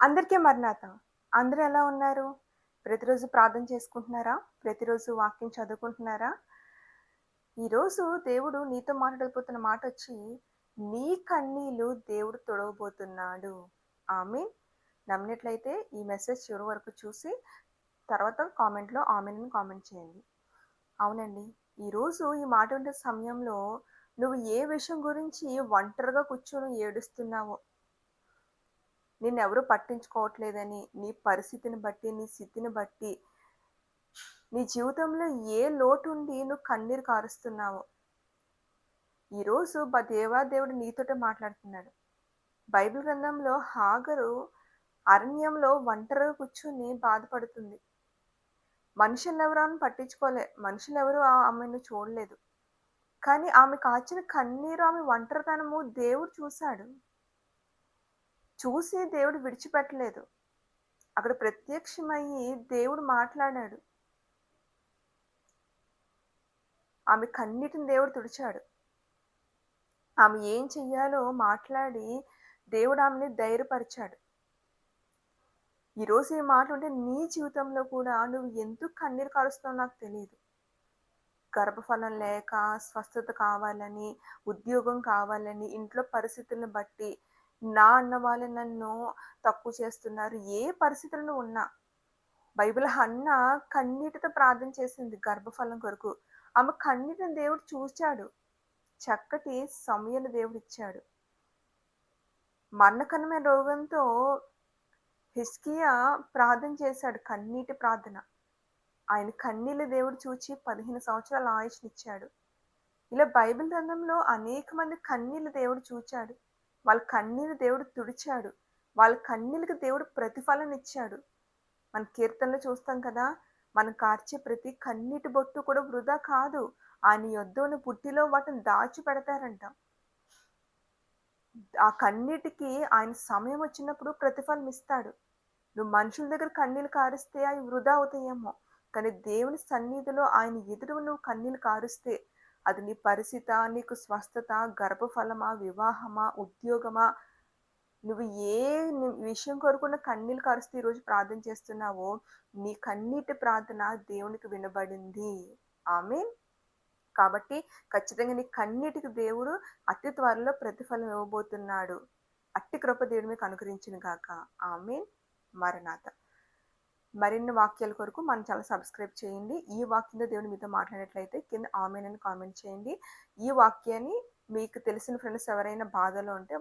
అందరికీ మరణాత. అందరూ ఎలా ఉన్నారు? ప్రతిరోజు ప్రార్థన చేసుకుంటున్నారా? ప్రతిరోజు వాక్యం చదువుకుంటున్నారా? ఈరోజు దేవుడు నీతో మాట్లాడబోతున్న మాటొచ్చి, నీ కన్నీళ్లు దేవుడు తుడవబోతున్నాడు. ఆమేన్. నమ్మినట్లయితే ఈ మెసేజ్ చివరి వరకు చూసి, తర్వాత కామెంట్‌లో ఆమేన్ అని కామెంట్ చేయండి. అవునండి. ఈరోజు ఈ మాట వింటున్న సమయంలో నువ్వు ఏ విషయం గురించి ఒంటరిగా కూర్చొని ఏడుస్తున్నావో, నిన్నెవరు పట్టించుకోవట్లేదని, నీ పరిస్థితిని బట్టి, నీ స్థితిని బట్టి, నీ జీవితంలో ఏ లోటుండి నువ్వు కన్నీరు కారుస్తున్నావో, ఈరోజు దేవాదేవుడు నీతోటే మాట్లాడుతున్నాడు. బైబిల్ గ్రంథంలో హాగరు అరణ్యంలో ఒంటరిగా కూర్చొని బాధపడుతుంది. మనుషులెవరని పట్టించుకోలే. మనుషులెవరు ఆమెను చూడలేదు. కానీ ఆమె కార్చిన కన్నీరు, ఆమె ఒంటరితనము దేవుడు చూసాడు. చూసి దేవుడు విడిచిపెట్టలేదు. అక్కడ ప్రత్యక్షమయ్యి దేవుడు మాట్లాడాడు. ఆమె కన్నీటిని దేవుడు తుడిచాడు. ఆమె ఏం చెయ్యాలో మాట్లాడి దేవుడు ఆమెని ధైర్యపరిచాడు. ఈరోజు ఈ మాట ఉంటే నీ జీవితంలో కూడా నువ్వు ఎందుకు కన్నీరు కారుస్తున్నావో నాకు తెలీదు. గర్భఫలం లేక, స్వస్థత కావాలని, ఉద్యోగం కావాలని, ఇంట్లో పరిస్థితులను బట్టి నా అన్న వాళ్ళు నన్ను తక్కువ చేస్తున్నారు. ఏ పరిస్థితుల్లో ఉన్నా బైబిల్ హన్న కన్నీటితో ప్రార్థన చేసింది గర్భఫలం కొరకు. ఆమె కన్నీటిని దేవుడు చూచాడు. చక్కటి సమయాన్ని దేవుడిచ్చాడు. మరణకరమైన రోగంతో హిజ్కియా ప్రార్థన చేశాడు. కన్నీటి ప్రార్థన. ఆయన కన్నీళ్లు దేవుడు చూచి 15 సంవత్సరాల ఆయుష్నిచ్చాడు. ఇలా బైబిల్ గ్రంథంలో అనేక మంది కన్నీళ్లు దేవుడు చూచాడు. వాళ్ళ కన్నీరు దేవుడు తుడిచాడు. వాళ్ళ కన్నీళ్ళకి దేవుడు ప్రతిఫలనిచ్చాడు. మన కీర్తనలో చూస్తాం కదా, మనం కార్చే ప్రతి కన్నీటి బొట్టు కూడా వృధా కాదు. ఆయన యొద్ద ఉన్న పుట్టిలో వాటిని దాచిపెడతారంట. ఆ కన్నీటికి ఆయన సమయం వచ్చినప్పుడు ప్రతిఫలం ఇస్తాడు. నువ్వు మనుషుల దగ్గర కన్నీళ్లు కారిస్తే అవి వృధా అవుతాయేమో. కానీ దేవుని సన్నిధిలో ఆయన ఎదురు నువ్వు కన్నీళ్లు కారుస్తే అది నీ పరిస్థితా, నీకు స్వస్థత, గర్భఫలమా, వివాహమా, ఉద్యోగమా, నువ్వు ఏ విషయం కొరకున్న కన్నీళ్లు కారుస్తూ ఈరోజు ప్రార్థన చేస్తున్నావో, నీ కన్నీటి ప్రార్థన దేవునికి వినబడింది. ఆమేన్. కాబట్టి ఖచ్చితంగా నీ కన్నీటికి దేవుడు అతి త్వరలో ప్రతిఫలం ఇవ్వబోతున్నాడు. అట్టి కృప దేవుడు మీకు అనుగ్రహించును గాక. ఆమేన్. మరణాత. మరిన్ని వాక్యాల కొరకు మన ఛానల్ సబ్స్క్రైబ్ చేయండి. ఈ వాక్యంలో దేవుడు మీతో మాట్లాడినట్లయితే కింద ఆమేన్ అని కామెంట్ చేయండి. ఈ వాక్యాన్ని మీకు తెలిసిన ఫ్రెండ్స్ ఎవరైనా బాధలో ఉంటే